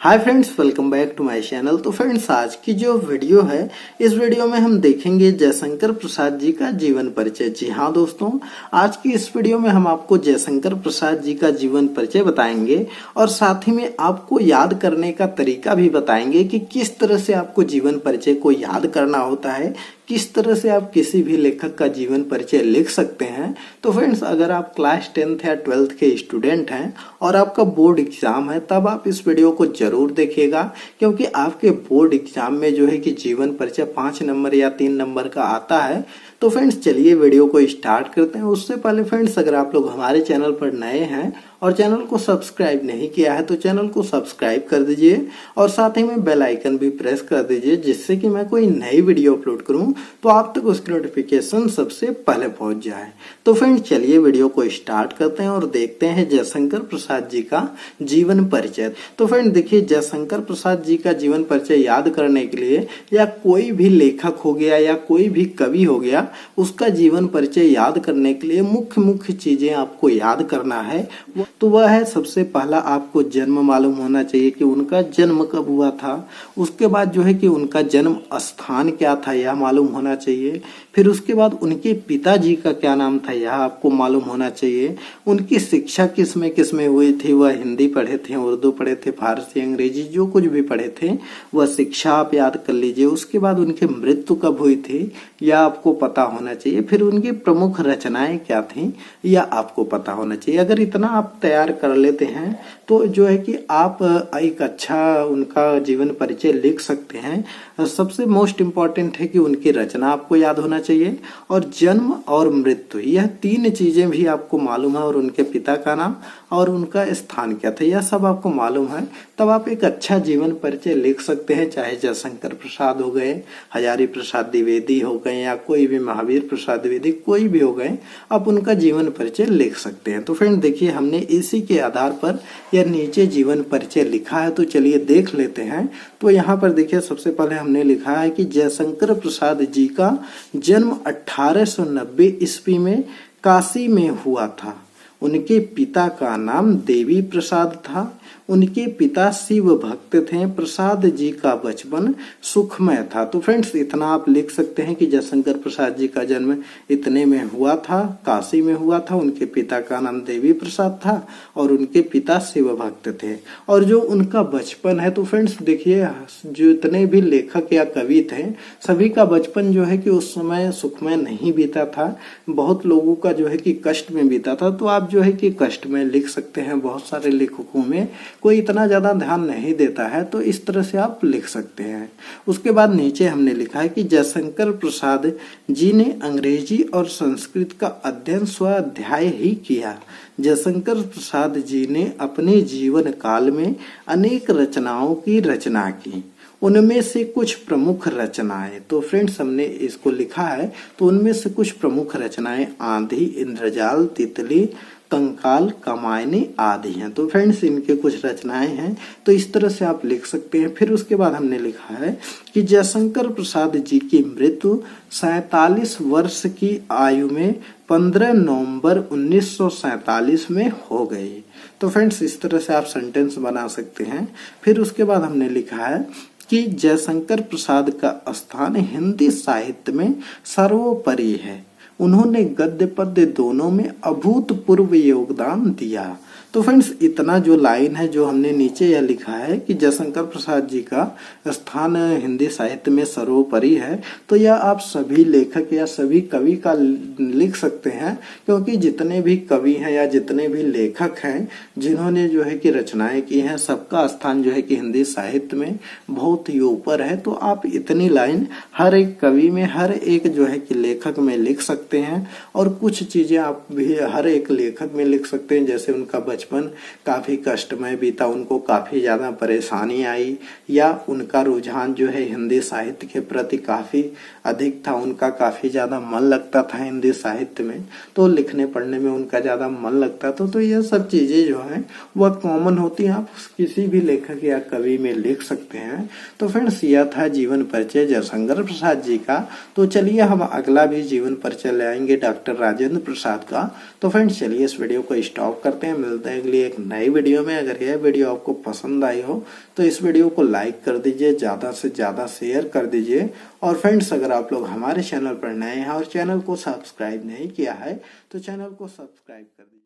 Hi friends, welcome back to my channel. तो friends, आज की जो वीडियो है, इस वीडियो में हम देखेंगे जयशंकर प्रसाद जी का जीवन परिचय। जी हाँ दोस्तों, आज की इस वीडियो में हम आपको जयशंकर प्रसाद जी का जीवन परिचय बताएंगे और साथ ही में आपको याद करने का तरीका भी बताएंगे कि किस तरह से आपको जीवन परिचय को याद करना होता है, किस तरह से आप किसी भी लेखक का जीवन परिचय लिख सकते हैं। तो फ्रेंड्स, अगर आप क्लास 10th या 12th के स्टूडेंट हैं और आपका बोर्ड एग्जाम है, तब आप इस वीडियो को जरूर देखिएगा, क्योंकि आपके बोर्ड एग्जाम में जो है कि जीवन परिचय 5 नंबर या 3 नंबर का आता है। तो फ्रेंड्स, चलिए वीडियो को स्टार्ट करते हैं। उससे पहले फ्रेंड्स, अगर आप लोग हमारे चैनल पर नए हैं और चैनल को सब्सक्राइब नहीं किया है तो चैनल को सब्सक्राइब कर दीजिए और साथ ही में बेल आइकन भी प्रेस कर दीजिए, जिससे कि मैं कोई नई वीडियो अपलोड करूं तो आप तक उसकी नोटिफिकेशन सबसे पहले पहुंच जाए। तो फ्रेंड्स, चलिए वीडियो को स्टार्ट करते हैं और देखते हैं जयशंकर प्रसाद जी का जीवन परिचय। तो फ्रेंड देखिए, जयशंकर प्रसाद जी का जीवन परिचय याद करने के लिए, या कोई भी लेखक हो गया या कोई भी कवि हो गया, उसका जीवन परिचय याद करने के लिए मुख्य मुख्य चीजें आपको याद करना है। तो वह है, सबसे पहला आपको जन्म मालूम होना चाहिए कि उनका जन्म कब हुआ था। उसके बाद जो है कि उनका जन्म स्थान क्या था, यह मालूम होना चाहिए। फिर उसके बाद उनके पिताजी का क्या नाम था, यह आपको मालूम होना चाहिए। उनकी शिक्षा किस में हुई थी, वह हिंदी पढ़े थे, उर्दू पढ़े थे, फारसी, अंग्रेजी, जो कुछ भी पढ़े थे वह शिक्षा आप याद कर लीजिए। उसके बाद उनकी मृत्यु कब हुई थी, यह आपको पता होना चाहिए। फिर उनकी प्रमुख रचनाएं क्या थी, यह आपको पता होना चाहिए। अगर इतना आप तैयार कर लेते हैं तो जो है कि आप एक अच्छा उनका जीवन परिचय लिख सकते हैं। सबसे मोस्ट इम्पॉर्टेंट है कि उनकी रचना आपको याद होना चाहिए और जन्म और मृत्यु, यह 3 चीजें भी आपको मालूम है, और उनके पिता का नाम और उनका स्थान क्या था, यह सब आपको मालूम है। तब आप एक अच्छा जीवन परिचय लिख सकते हैं। चाहे जयशंकर प्रसाद हो गए, हजारी प्रसाद द्विवेदी हो गए, या कोई भी महावीर प्रसाद द्विवेदी, कोई भी हो गए, आप उनका जीवन परिचय लिख सकते हैं। तो फ्रेंड देखिए, हमने इसी के आधार पर यह नीचे जीवन परिचय लिखा है, तो चलिए देख लेते हैं। तो यहाँ पर देखिए, सबसे पहले हमने लिखा है कि जयशंकर प्रसाद जी का जन्म 1890 ईस्वी में काशी में हुआ था। उनके पिता का नाम देवी प्रसाद था। उनके पिता शिव भक्त थे। प्रसाद जी का बचपन सुखमय था। तो फ्रेंड्स, इतना आप लिख सकते हैं कि जयशंकर प्रसाद जी का जन्म इतने में हुआ था, काशी में हुआ था। उनके पिता का नाम देवी प्रसाद था और उनके पिता शिव भक्त थे। और जो उनका बचपन है, तो फ्रेंड्स देखिए, जो इतने भी लेखक या कवि थे, सभी का बचपन जो है कि उस समय सुखमय नहीं बीता था। बहुत लोगों का जो है कि कष्ट में बीता था। तो आप जो है कि कष्ट में लिख सकते हैं। बहुत सारे लेखकों में कोई इतना ज्यादा ध्यान नहीं देता है, तो इस तरह से आप लिख सकते हैं। उसके बाद नीचे हमने लिखा है कि जयशंकर प्रसाद जी ने अंग्रेजी और संस्कृत का अध्ययन स्वाध्याय ही किया। जयशंकर प्रसाद जी ने अपने जीवन काल में अनेक रचनाओं की रचना की। उनमें से कुछ प्रमुख रचनाएं, तो फ्रेंड्स हमने इसको लिखा है, तो उनमें से कुछ प्रमुख रचनाएं आंधी, इंद्रजाल, तितली, कंकाल, कामायनी आदि हैं। तो फ्रेंड्स, इनके कुछ रचनाएं हैं, तो इस तरह से आप लिख सकते हैं। फिर उसके बाद हमने लिखा है कि जयशंकर प्रसाद जी की मृत्यु 47 वर्ष की आयु में 15 नवंबर 1947 में हो गई। तो फ्रेंड्स, इस तरह से आप सेंटेंस बना सकते हैं। फिर उसके बाद हमने लिखा है कि जयशंकर प्रसाद का स्थान हिंदी साहित्य में सर्वोपरि है। उन्होंने गद्य पद्य दोनों में अभूतपूर्व योगदान दिया। तो फ्रेंड्स, इतना जो लाइन है, जो हमने नीचे यह लिखा है कि जयशंकर प्रसाद जी का स्थान हिंदी साहित्य में सर्वोपरि है, तो यह आप सभी लेखक या सभी कवि का लिख सकते हैं, क्योंकि जितने भी कवि हैं या जितने भी लेखक हैं जिन्होंने जो है कि रचनाएं की हैं, सबका स्थान जो है कि हिंदी साहित्य में बहुत ही ऊपर है। तो आप इतनी लाइन हर एक कवि में, हर एक जो है कि लेखक में लिख सकते हैं। और कुछ चीजें आप भी हर एक लेखक में लिख सकते हैं, जैसे उनका बचपन काफी कष्टमय बीता, उनको काफी ज्यादा परेशानी आई, या उनका रुझान जो है हिंदी साहित्य के प्रति काफी अधिक था, उनका काफी ज्यादा मन लगता था हिंदी साहित्य में, तो लिखने पढ़ने में उनका ज्यादा मन लगता था। तो यह सब चीजें जो है वह कॉमन होती हैं, आप किसी भी लेखक या कवि में लिख सकते हैं। तो फ्रेंड्स, यह था जीवन परिचय जयशंकर प्रसाद जी का। तो चलिए हम अगला भी जीवन परिचय ले आएंगे, डॉक्टर राजेंद्र प्रसाद का। तो फ्रेंड्स, चलिए इस वीडियो को स्टॉप करते हैं, मिलते हैं हैं अगली एक नई वीडियो में। अगर यह वीडियो आपको पसंद आई हो तो इस वीडियो को लाइक कर दीजिए, ज़्यादा से ज़्यादा शेयर कर दीजिए। और फ्रेंड्स, अगर आप लोग हमारे चैनल पर नए हैं और चैनल को सब्सक्राइब नहीं किया है तो चैनल को सब्सक्राइब कर दीजिए।